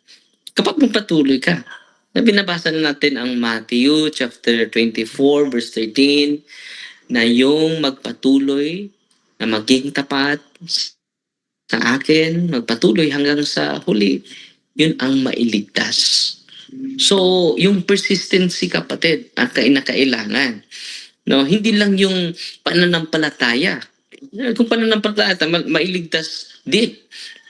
Kapag magpatuloy ka, binabasa na natin ang Matthew chapter 24 verse 13 na yung magpatuloy na maging tapat sa akin, magpatuloy hanggang sa huli, yun ang mailigtas. So, yung persistency, kapatid, ang kailangan. No, hindi lang yung pananampalataya. Kung pananampalataya, mailigtas din.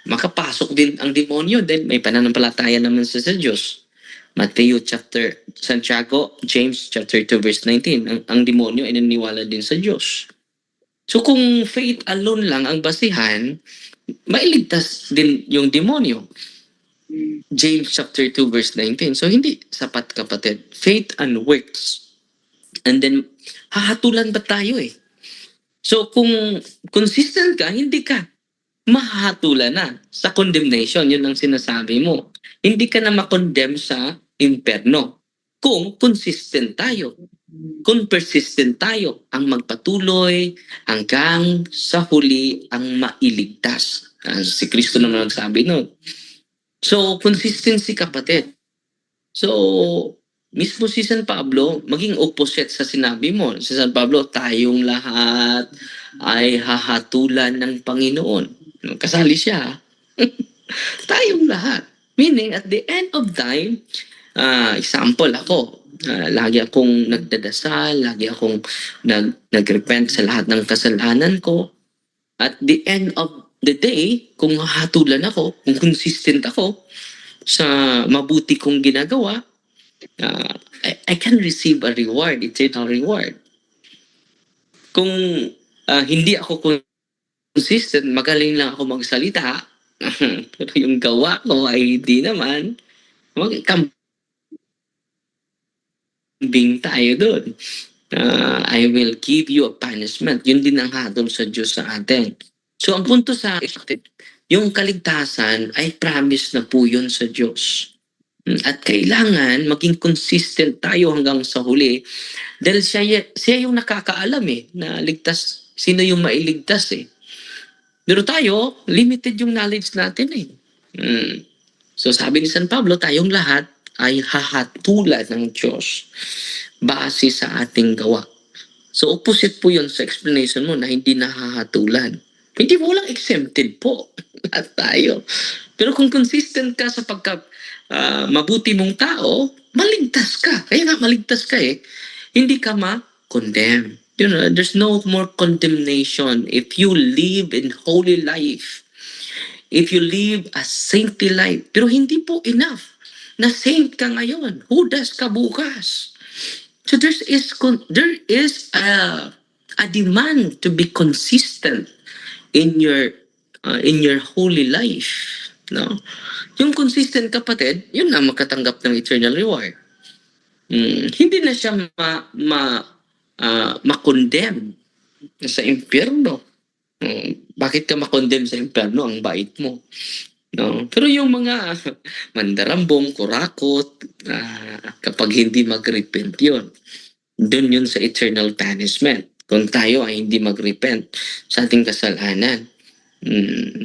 Makapasok din ang demonyo dahil may pananampalataya naman sa Diyos. Matthew chapter, Santiago, James chapter 2 verse 19. Ang demonyo ay naniniwala din sa Diyos. So kung faith alone lang ang basihan, mailigtas din yung demonyo. James chapter 2 verse 19. So hindi sapat, kapatid. Faith and works. And then, hahatulan ba tayo eh? So kung consistent ka, hindi ka mahahatulan na sa condemnation. Yun ang sinasabi mo. Hindi ka na makondemn sa imperno. Kung consistent tayo. Kung persistent tayo, ang magpatuloy hanggang sa huli ang mailigtas. Si Kristo naman nagsabi nun. So, consistency, kapatid. So, mismo si San Pablo, maging opposite sa sinabi mo. Si San Pablo, tayong lahat ay hahatulan ng Panginoon. Kasali siya. Tayong lahat. Meaning, at the end of time, example ako, lagi akong nagdadasal, lagi akong nagrepent sa lahat ng kasalanan ko. At the end of the day, kung hahatulan ako, kung consistent ako sa mabuti kong ginagawa, I can receive a reward, eternal reward. Kung hindi ako consistent, magaling lang ako magsalita, pero yung gawa ko ay hindi naman, kambing tayo doon. I will give you a punishment. Yun din ang hatol sa Diyos sa atin. So ang punto sa atin, yung kaligtasan ay promise na po yun sa Diyos. At kailangan maging consistent tayo hanggang sa huli dahil siya yung nakakaalam na ligtas, sino yung mailigtas Pero tayo, limited yung knowledge natin So sabi ni San Pablo, tayong lahat ay hahatulan ng Diyos base sa ating gawa. So opposite po yun sa explanation mo na hindi nahahatulan. Hindi mo lang exempted po. Lahat tayo. Pero kung consistent ka sa mabuti mong tao, maligtas ka. Kaya nga maligtas ka Hindi ka ma-condemn. There's no more condemnation if you live in holy life. If you live a saintly life. Pero hindi po enough na saint ka ngayon. Hudas ka bukas. So there is a demand to be consistent in your holy life. No? Yung consistent kapatid, yun na makatanggap ng eternal reward. Hindi na siya ma-condemn sa impyerno. Bakit ka ma-condemn sa impyerno? Ang bait mo. No? Pero yung mga mandarambong, kurakot, kapag hindi mag-repent yun, dun yun sa eternal punishment. Kung tayo ay hindi mag-repent sa ating kasalanan,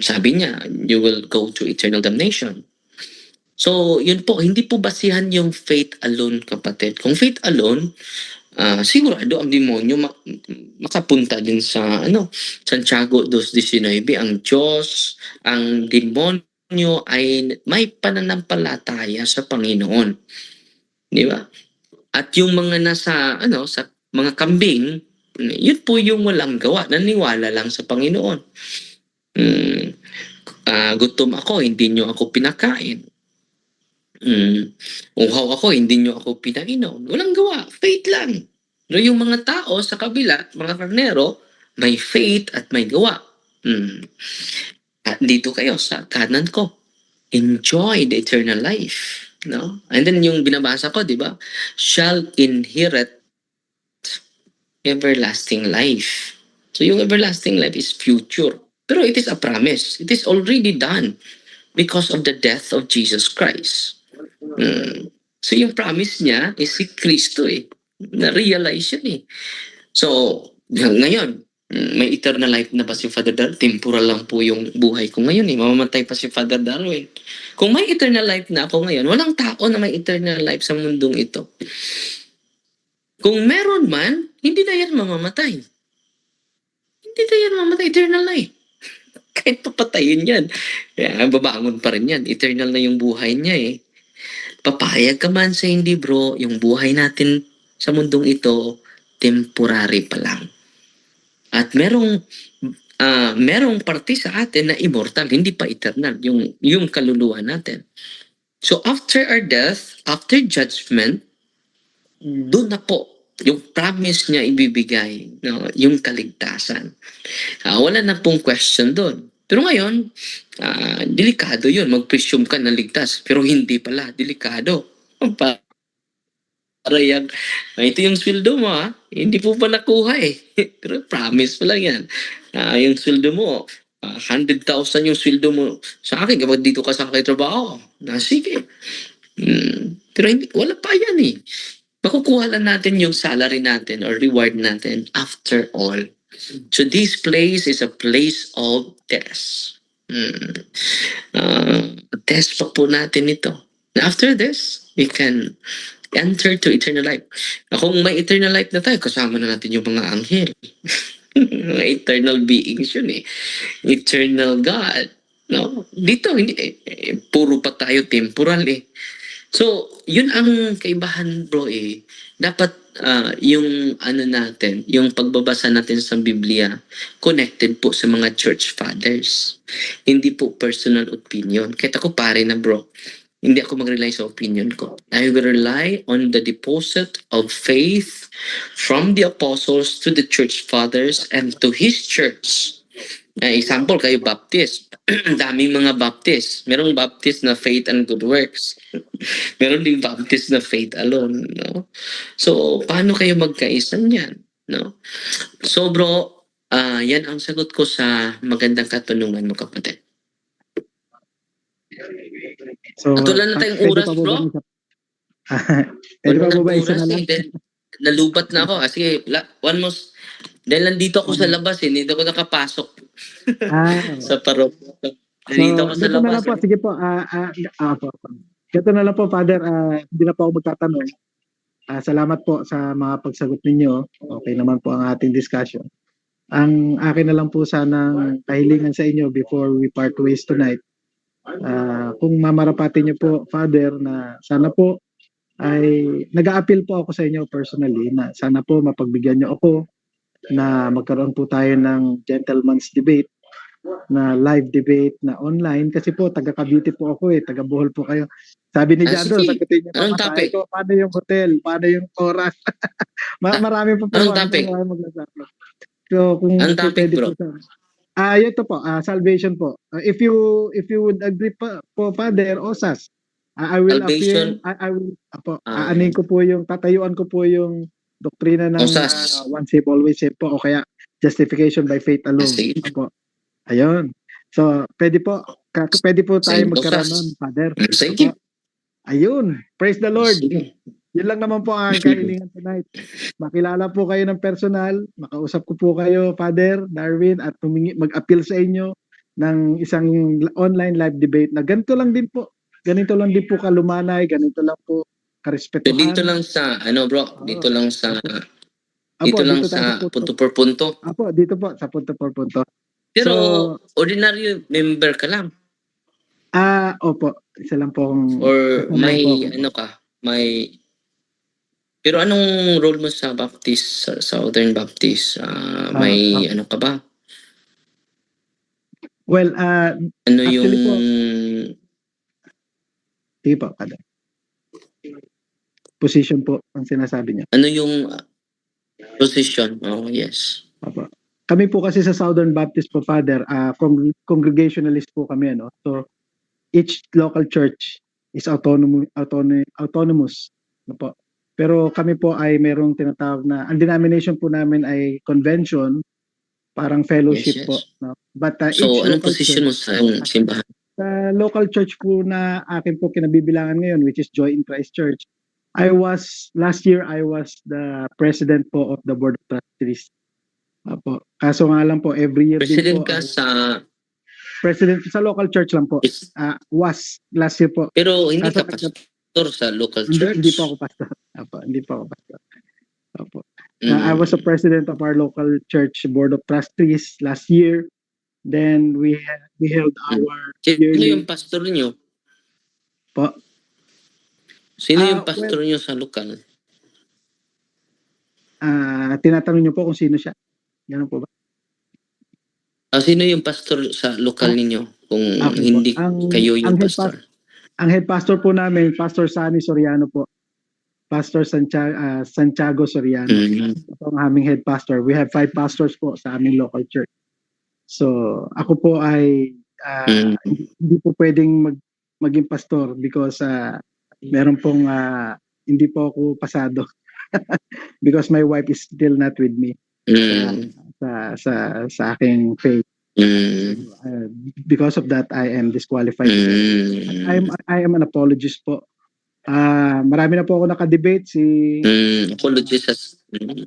sabi niya, you will go to eternal damnation. So, yun po, hindi po basihan yung faith alone, kapatid. Kung faith alone, sigurado ang demonyo makapunta din sa Santiago 2:19, ang Diyos, ang demonyo ay may pananampalataya sa Panginoon. Di ba? At yung mga nasa sa mga kambing, yun po yung walang gawa, naniwala lang sa Panginoon. Gutom ako, hindi nyo ako pinakain. Uhaw ako, hindi nyo ako pinainom. Walang gawa, faith lang. No, yung mga tao sa kabila, mga karnero, may faith at may gawa. At dito kayo sa kanan ko. Enjoy the eternal life. No? And then yung binabasa ko, di ba? Shall inherit everlasting life. So yung everlasting life is future. Pero it is a promise. It is already done because of the death of Jesus Christ. So yung promise niya is si Kristo Na-realize yun So, ngayon, may eternal life na ba si Father Darwin? Temporal lang po yung buhay ko ngayon Mamamatay pa si Father Darwin. Kung may eternal life na ako ngayon, walang tao na may eternal life sa mundong ito. Kung meron man, hindi na yan mamamatay. Hindi na yan mamamatay, eternal life. Kahit papatayin yan, babangon pa rin yan. Eternal na yung buhay niya Papayag ka man sa hindi bro, yung buhay natin sa mundong ito, temporary pa lang. At merong parte sa atin na immortal, hindi pa eternal, yung kaluluwa natin. So after our death, after judgment, doon na po yung promise niya ibibigay, yung kaligtasan. Wala na pong question doon. Pero ngayon, delikado yun. Mag-presume ka na ligtas. Pero hindi pala. Delikado. Para yung, ito yung sweldo mo Hindi po pa nakuha Pero promise pa lang yan. Yung sweldo mo, 100,000 yung sweldo mo sa akin kapag dito ka sa akin trabaho. Sige. Pero hindi, wala pa yan Makukuha lang natin yung salary natin or reward natin after all. So this place is a place of test. Test pa po natin ito. After this, we can enter to eternal life. Kung may eternal life na tayo, kasama na natin yung mga anghel. Mga eternal beings yun Eternal God. No? Dito, hindi, puro pa tayo temporal So, yun ang kaibahan bro Dapat yung natin, yung pagbabasa natin sa Biblia, connected po sa mga church fathers. Hindi po personal opinion. Kahit ako pare na bro, hindi ako mag-rely sa opinion ko. I will rely on the deposit of faith from the apostles to the church fathers and to his church. Example, kayo Baptist. Daming mga Baptist. Merong Baptist na faith and good works. Meron ding Baptist na faith alone. No? So, paano kayo magkaisa niyan? No? So bro, yan ang sagot ko sa magandang katanungan mo, kapatid. So, At wala na tayong pwede oras, pa po bro. ba pwede pa Wala po na ba isa na oras lang? Then, nalubat na ako. Kasi, dahil nandito ako sa labas, hindi ako nakapasok sa parokya. Nandito ako sa dito na labas. lang po. Sige po. Dito na lang po, Father. Hindi na po ako magtatanong. Salamat po sa mga pagsagot ninyo. Okay naman po ang ating discussion. Ang akin na lang po sanang kahilingan sa inyo before we part ways tonight. Kung mamarapati niyo po, Father, na sana po ay nag-a-appeal po ako sa inyo personally na sana po mapagbigyan niyo ako na magkaroon po tayo ng gentleman's debate na live debate na online kasi po taga Cavite po ako taga Bohol po kayo. Sabi ni Jando, sige. sagutin niyo Anong pa topic? ko, paano yung hotel, paano yung oras. Marami po Anong topic? magsasabi. So kung Anong topic, pwede bro? po ito po, salvation po. If you would agree po, Father Osas, I will Salvation. appeal, I will aanin ko po yung tatayuan ko po yung doktrina ng Osas. once saved always saved po o kaya justification by faith alone. Sige. Apo. Ayun. So, pwede po tayo Sige, magkaroon Osas. nun, Father. Sige. Apo. Ayun. Praise the Lord. Sige. Yun lang naman po ang kahilingan tonight. Makilala po kayo ng personal, makausap ko po kayo, Father Darwin, at mag-appeal sa inyo ng isang online live debate na ganito lang din po kalumanay, ganito lang po karespetuhan. Dito lang sa, bro, dito lang sa, Apo, dito lang dito tayo sa punto per punto. Apo, dito po, sa punto per punto. Pero, So, ordinary member ka lang. Opo, isa lang po akong... Or isa lang may, po ako. Pero anong role mo sa Baptist, sa Southern Baptist? May ano ka ba? Well, Ano actually yung... Sige po, Father. Position po ang sinasabi niya. Ano yung position? Oh, yes. Opo. Kami po kasi sa Southern Baptist po, Father, congregationalist po kami, ano. So, each local church is autonomous. Ano po. Pero kami po ay merong tinatawag na, ang denomination po namin ay convention, parang fellowship Yes. po. No? But So, each anong local position mo church, sa simbahan? sa local church po na akin po kinabibilangan ngayon, which is Joy in Christ Church, last year I was the president po of the board of trustees. Apo. Kaso nga lang po, every year President din po. ka sa... President sa local church lang po. Was last year po. Pero hindi Kaso ka pastor sa local Hindi, church? hindi po ako pastor. Apo, hindi po ako pastor. Apo. I was a president of our local church board of trustees last year. Then we held our Sino yung pastor niyo? po. Sino yung pastor niyo sa lokal? Tinatanong niyo po kung sino siya. Ganun po ba? Sino yung pastor sa lokal ninyo? Kung Okay hindi po. kayo yung pastor. Ang head pastor po namin, Pastor Sani Soriano po. Pastor Santiago Soriano. Ito ang aming head pastor. We have 5 pastors po sa aming local church. So, ako po ay hindi po pwedeng maging pastor because meron pong hindi po ako pasado. Because my wife is still not with me sa aking faith. Because of that, I am disqualified. I am an apologist po. Marami na po ako nakadebate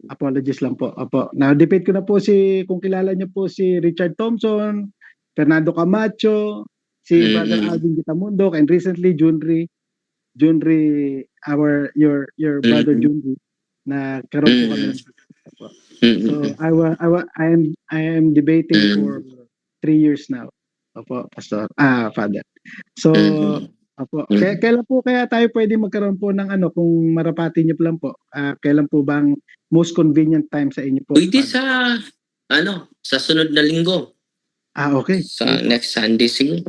apologies lang po. Apo. Na-debate ko na po kung kilala niyo po si Richard Thompson, Fernando Camacho, si Brother Alvin Gitamundo, and recently Junri, your brother Junri, na karoon po kami ng So I am debating for 3 years now. Opo, Pastor. Father. So, opo. Kailan po kaya tayo pwede magkaroon po ng kung marapati niyo lang po. Kailan po bang most convenient time sa inyo po? Pwede sa sunod na linggo. Okay. Sa next Sunday siguro.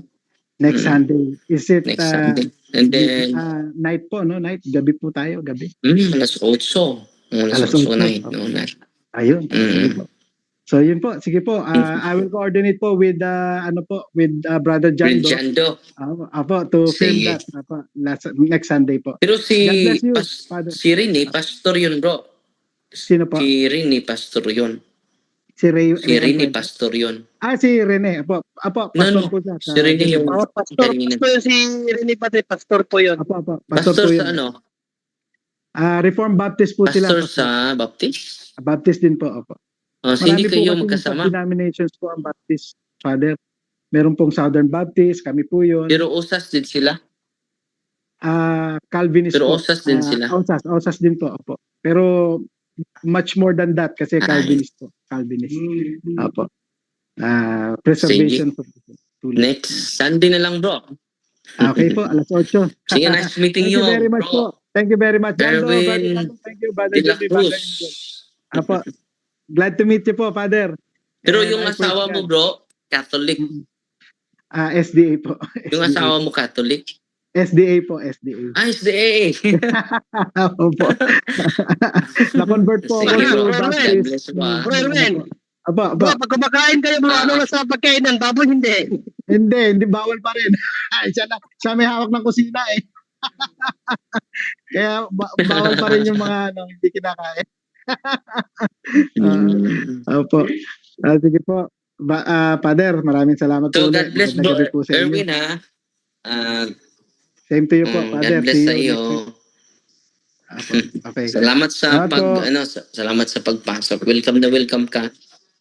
Next Sunday. Is it Next Sunday. And then night po, no? Night, gabi po tayo, gabi. alas 8. Alas 8 night. No, night. Ayun. So yun po, sige po. I will coordinate po with Brother Brother Jando. Jando. Apo, to film Sige. that. Apo, next Sunday po. Pero God bless you, Father. si Rini, pastor yun bro. Sino po? Si Rini, pastor yun. Si Ray. Si Rini, Alfredo. pastor yun. Si Rene. Apo, pastor No. po siya. Si Rini yung Pastor kanina. si Rene Padre, pastor po yun. Apo, Pastor po sa yun. ano? Reformed Baptist po sila. Pastor sa Baptist? Baptist din po, apo. Hindi Marami po kayo kasi magkasama. denominations po ang Baptist, Father. Meron pong Southern Baptist, kami po yun. Pero usas din sila. Calvinist Pero po. usas din sila. Osas din po, apo. Pero much more than that kasi Calvinist po. Calvinist. Apo. Preservation po. Next Sunday na lang bro. Okay po, alas 8. Sige, nice meeting Thank you you very much bro. po. Thank you very much. Jando, Erwin Brother Jando, thank you, Brother De la Jimmy, Cruz. Brother Angel. Apo. Glad to meet you po, Father. Pero And yung I asawa praise mo God. bro, Catholic. SDA po. Yung SDA. asawa mo Catholic. SDA po, SDA. SDA. Opo. Na-convert po ako Sige to bro. God Baptist. bless mo ah. Bro Erwin, Aba. bro, pag kumakain kayo, ano na sa pagkainan, baboy hindi. Hindi bawal pa rin. Siya may hawak ng kusina eh. Kaya bawal pa rin yung mga hindi kinakain. Opo. Sige po. Father, maraming salamat So po God ulit. bless Magandang bro gabi po sa inyo. Erwin ha. Same to you po, Father. God bless See sa you iyo. next week. Opo. Okay. Salamat sa Salamat po. salamat sa pagpasok. Welcome ka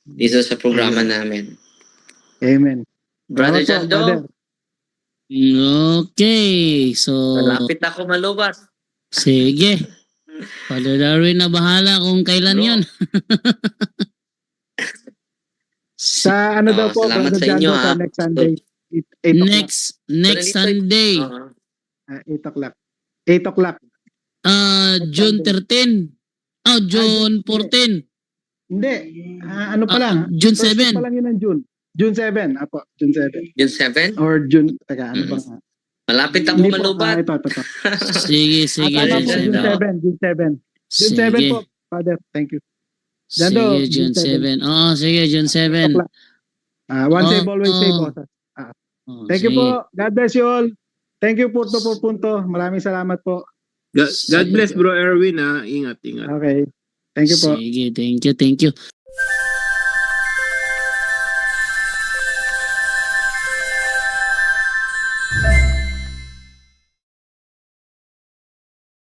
dito sa programa namin. Amen. Brother Salamat po, Jando, Father. Okay, so malapit ako malubas. sige. Father Darwin na bahala kung kailan Bro. yun. Sa ano daw po, salamat Brother sa inyo, Jando, sa ha. next Sunday. 8 o'clock. Next Sunday, 8 o'clock. 8 o'clock. June 13. June 14. Hindi. Ano pa lang? June First week 7. pa lang yun ng June. June 7. Apo, June 7. Yung 7? Or June, ano ba nga? Malapit ako Hindi po, malubat. ito. Sige, sige. Tama po, June June 7. June 7. June 7 Sige. po, Father. Thank you. Jando, Sige, June June 7. Oo, sige, June 7. One save, always save. Oo. Thank you po. God bless you all. Thank you, Punto por Punto. Maraming salamat po. God bless bro Erwin ha. Ingat. Okay. Thank you po. Sige, thank you.